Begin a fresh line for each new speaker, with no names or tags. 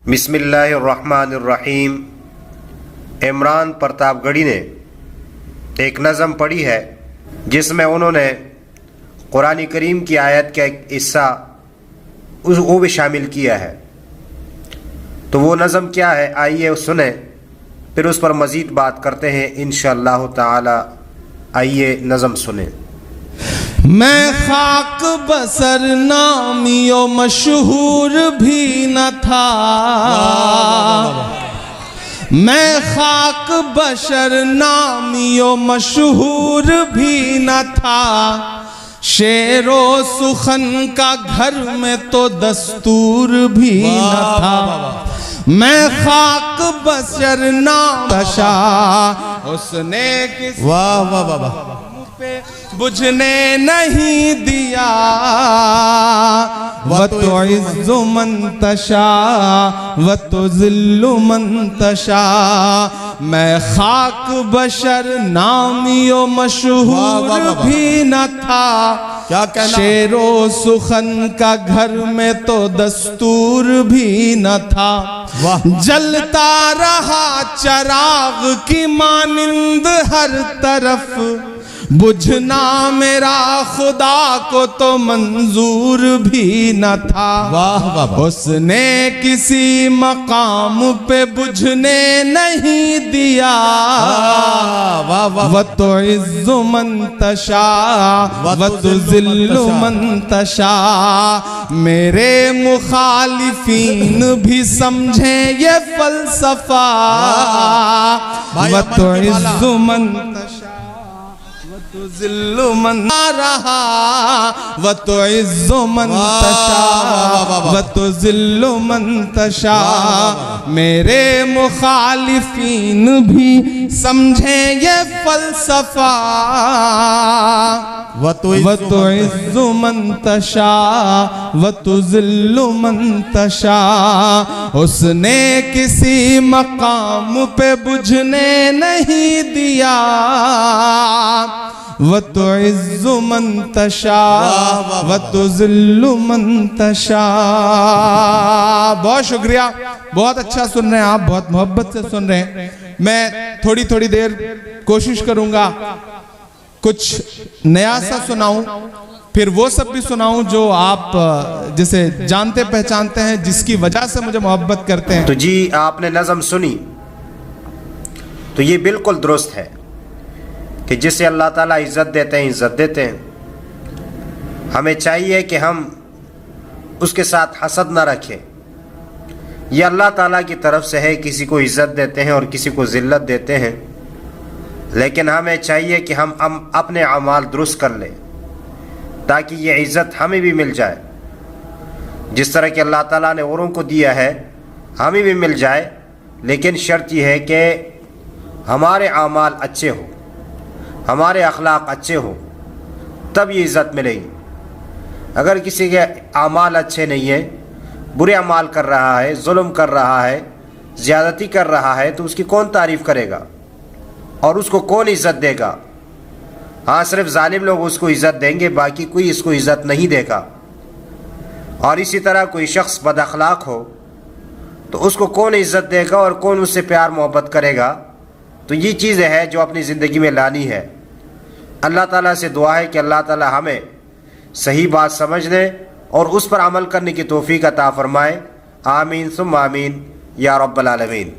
بسم اللہ الرحمن الرحیم۔ عمران پرتاپ گڑھی نے ایک نظم پڑھی ہے جس میں انہوں نے قرآن کریم کی آیت کا ایک حصہ وہ بھی شامل کیا ہے۔ تو وہ نظم کیا ہے آئیے سنیں، پھر اس پر مزید بات کرتے ہیں انشاءاللہ تعالی۔ آئیے نظم سنیں۔
میں خاک بسر نامی و مشہور بھی نہ تھا، میں خاک بشر نامی و مشہور بھی نہ تھا، شعر و سخن کا گھر میں تو دستور بھی نہ تھا، میں خاک بشر نام تشا، اس نے کسی واہ واہ واہ پہ بجھنے نہیں دیا، وَتُعِزُّ مَن تَشَاءُ وَتُذِلُّ مَن تَشَاءُ، میں خاک بشر نامی و مشہور بھی نہ تھا، شعر و سخن کا گھر میں تو دستور بھی نہ تھا، جلتا رہا چراغ کی مانند ہر طرف، بجھنا میرا خدا کو تو منظور بھی نہ تھا، اس نے کسی مقام پہ بجھنے نہیں دیا، وَتُعِزُّ مَن تَشَاءُ وَتُذِلُّ مَن تَشَاءُ، میرے مخالفین بھی سمجھیں یہ فلسفہ، وَتُعِزُّ مَن تَشَاءُ وَتُذِلُّ مَن رہا، وَتُعِزُّ مَن تَشَاءُ وَتُذِلُّ مَن تَشَاءُ، میرے مخالفین بھی سمجھیں یہ فلسفہ، وَتُعِزُّ مَن تَشَاءُ وَتُذِلُّ مَن تَشَاءُ، اس نے کسی مقام پہ بجھنے نہیں دیا، وَتُعِزُّ مَن تَشَاءُ وَتُذِلُّ مَن تَشَاءُ۔ بہت شکریہ، بہت اچھا سن رہے ہیں آپ، بہت محبت سے سن رہے ہیں۔ میں تھوڑی دیر کوشش کروں گا کچھ نیا سا سناؤں، پھر وہ سب بھی سناؤں جو آپ جسے جانتے پہچانتے ہیں، جس کی وجہ سے مجھے محبت کرتے ہیں۔
تو جی آپ نے نظم سنی تو یہ بالکل درست ہے کہ جسے اللہ تعالیٰ عزت دیتے ہیں عزت دیتے ہیں، ہمیں چاہیے کہ ہم اس کے ساتھ حسد نہ رکھیں، یہ اللہ تعالیٰ کی طرف سے ہے، کسی کو عزت دیتے ہیں اور کسی کو ذلت دیتے ہیں، لیکن ہمیں چاہیے کہ ہم اپنے اعمال درست کر لیں تاکہ یہ عزت ہمیں بھی مل جائے، جس طرح کہ اللہ تعالیٰ نے اوروں کو دیا ہے ہمیں بھی مل جائے، لیکن شرط یہ ہے کہ ہمارے اعمال اچھے ہوں، ہمارے اخلاق اچھے ہوں، تب یہ عزت ملے گی۔ اگر کسی کے اعمال اچھے نہیں ہیں، برے اعمال کر رہا ہے، ظلم کر رہا ہے، زیادتی کر رہا ہے، تو اس کی کون تعریف کرے گا اور اس کو کون عزت دے گا؟ ہاں صرف ظالم لوگ اس کو عزت دیں گے، باقی کوئی اس کو عزت نہیں دے گا۔ اور اسی طرح کوئی شخص بد اخلاق ہو تو اس کو کون عزت دے گا اور کون اس سے پیار محبت کرے گا؟ تو یہ چیزیں ہیں جو اپنی زندگی میں لانی ہے۔ اللہ تعالیٰ سے دعا ہے کہ اللہ تعالیٰ ہمیں صحیح بات سمجھنے اور اس پر عمل کرنے کی توفیق عطا فرمائے۔ آمین ثم آمین یا رب العالمین۔